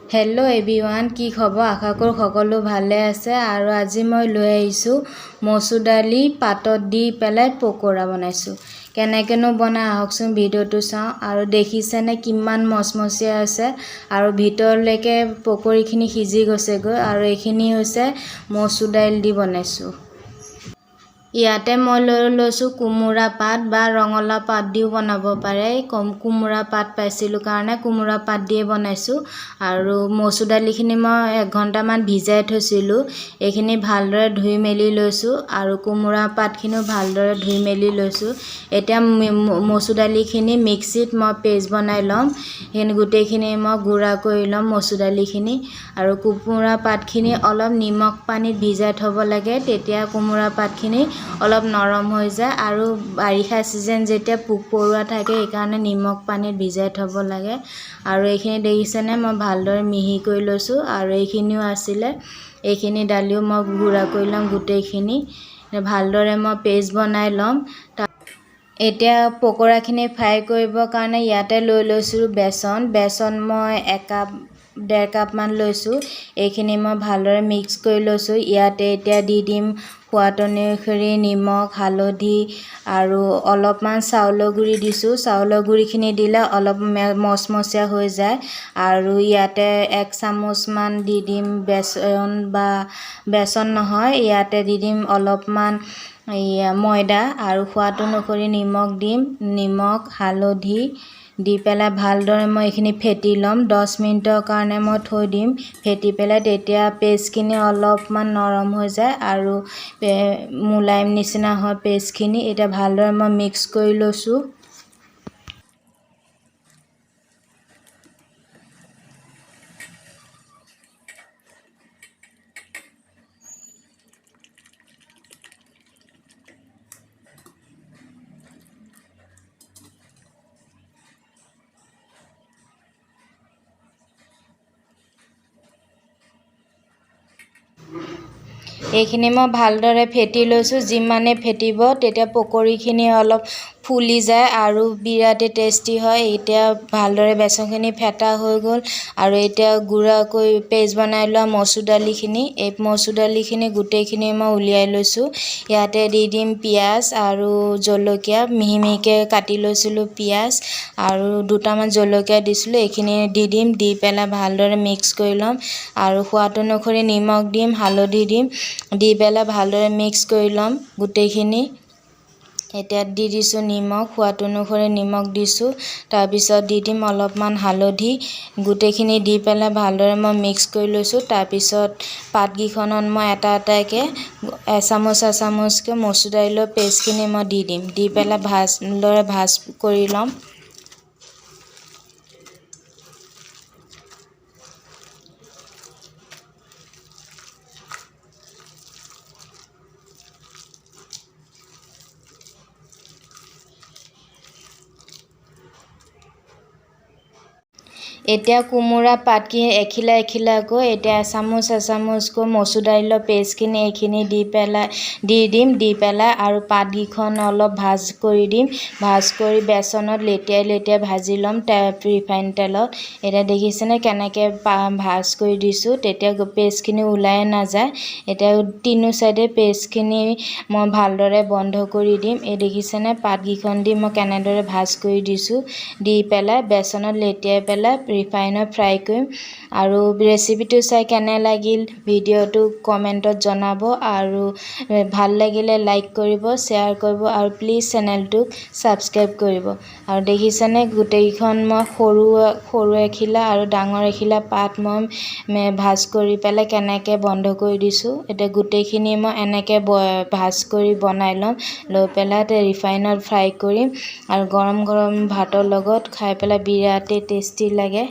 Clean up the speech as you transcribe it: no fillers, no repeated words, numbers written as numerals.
hello everyone की खबर आशा करो सकलो भाले आछे आरो আজি মই লৈ আহিছো মসুৰ দালি পাতত দি পেলাই পকোৰা বনাইছো কেনেকেনো বনাই আহকচোন ভিডিওটো চাও আৰু দেখিছেনে কিমান মসমসিয়া আছে আৰু ভিতৰলৈকে পকৰিখিনি সিজি গৈছে গৈ আৰু এইখিনি হৈছে মসুৰ দাইল দি বনাইছো ইয়াতে মই লৈছো কুমুৰা পাত বা ৰঙলা পাত দিও বনাব পাৰে কুমুৰা পাত পাইছিলো কাৰণে কুমুৰা পাত দিয়ে বনাইছো আৰু মসুৰ দালিখিনি মই 1 ঘণ্টা মান ভিজাই থৈছিলো এইখিনি ভালদৰে ধুই মেলি লৈছো আৰু কুমুৰা পাতখিনিও ভালদৰে ধুই মেলি লৈছো এতিয়া মসুৰ দালিখিনি মিক্সিত মই পেষ্ট বনাই লম হেন গুটেখিনি মই গুড়া কৰি লম মসুৰ দালিখিনি আৰু কুমুৰা পাতখিনি অলপ নিমখ পানীত ভিজাই থব লাগে তেতিয়া কুমুৰা পাতখিনি অলপ নৰম হৈ যায় আৰু বাৰিষা সিজন যেতিয়া পোক পৰুৱা থাকে এই কাৰণে নিমখ পানীত ভিজাই থব লাগে আৰু এইখিনি দেখিছেনে মই ভালদৰে মিহি কৰি লৈছো আৰু এইখিনিও আছিলে এইখিনি দালিও মই গুড়া কৰি লম গুটেখিনি ভালদৰে মই পেষ্ট বনাই লম এতিয়া পকোৰাখিনি ফ্ৰাই কৰিবৰ কাৰণে ইয়াতে লৈ লৈছো বেসন মই 1 কাপ 1.5 কাপ মান লৈছো এইখিনি মই ভালদৰে মিক্স কৰি লৈছো ইয়াতে এতিয়া দি দিম সোৱাদ অনুসৰি নিমখ হালধি আৰু অলপমান চাউলৰ গুড়ি দিছো চাউলৰ গুড়িখিনি দিলে অলপ মসমসিয়া হৈ যায় আৰু ইয়াতে 1 চামুচ মান দি দিম বেসন নহয় ইয়াতে দি দিম অলপমান ময়দা আৰু সোৱাদ অনুসৰি নিমখ দিম নিমখ হালধি দি পেলাই ভালদৰে মই এইখিনি ফেটি লম 10 মিনিটৰ কাৰণে মই থৈ দিম ফেটি পেলাই তেতিয়া পেষ্টখিনি অলপমান নৰম হৈ যায় আৰু মুলায়ম নিচিনা হয় পেষ্টখিনি এটা ভালদৰে মই মিক্স কৰি লৈছো এইখিনি মই ভালদৰে ফেটি লৈছো যিমানে ফেটিব তেতিয়া পকৰিখিনি অলপ ফুলি যায় আৰু বিৰাতে টেস্টি হয় এতিয়া ভালদৰে বেসনখিনি ফেটা হৈ গল আৰু এতিয়া গুড়া কৰি পেষ্ট বনাই লোৱা মসুৰ দালিখিনি এই মসুৰ দালিখিনি গুটেখিনি মই উলিয়াই লৈছো ইয়াতে দি দিম পিয়াজ আৰু জলকীয়া মিহিমিহিকে কাটি লৈছিলো পিয়াজ আৰু দুটামান জলকীয়া দিছিলো এইখিনি দি দিম দি পেলাই ভালদৰে মিক্স কৰি লম আৰু সোৱাদ অনুসৰি নিমখ দিম হালধি দিম দি পেলাই ভালদৰে মিক্স কৰি লম গুটেখিনি এতিয়া দি দিছো নিমখ সোৱাদ অনুসৰি নিমখ দিছো তাৰ পিছত দি দিম অলপমান হালধি গুটেখিনি দি পেলাই ভালদৰে মই মিক্স কৰি লৈছো তাৰ পিছত পাতগিখনত মই এটাকে এচামুচকে মসুৰ দাইলৰ পেষ্টখিনি মই দি দিম দি পেলাই ভালদৰে ভাজ কৰি লম এতিয়া কুমুৰা পাতখিনি এখিলাকৈ এতিয়া এচামুচকৈ মসুৰ দাইলৰ পেষ্টখিনি এইখিনি দি পেলাই আৰু পাতগিখন অলপ ভাজ কৰি দিম ভাজ কৰি বেসনত লেটিয়াই ভাজি লম ৰিফাইন তেলত এটা দেখিছেনে কেনেকৈ ভাজ কৰি দিছো তেতিয়া পেষ্টখিনি ওলাই নাযায় এতিয়া তিনো সাইডে পেষ্টখিনি মই ভালদৰে বন্ধ কৰি দিম এই দেখিছেনে পাতগিখন দি মই কেনেদৰে ভাজ কৰি দিছো দি পেলাই বেসনত লেটিয়াই পেলাই ৰিফাইনত ফ্ৰাই কৰিম আৰু ৰেচিপিটো চাই কেনে লাগিল ভিডিওটো কমেন্টত জনাব আৰু ভাল লাগিলে লাইক কৰিব শেয়াৰ কৰিব আৰু প্লিজ চেনেলটো সাবস্ক্ৰাইব কৰিব আৰু দেখিছেনে গুটেইখন মই সৰু এখিলা আৰু ডাঙৰ এখিলা পাত মই ভাজ কৰি পেলাই কেনেকৈ বন্ধ কৰি দিছো এতিয়া গুটেইখিনি মই এনেকৈ ভাজ কৰি বনাই লম লৈ পেলাই ৰিফাইনত ফ্ৰাই কৰিম আৰু গৰম ভাতৰ লগত খাই পেলাই বিৰাতে টেস্টি লাগে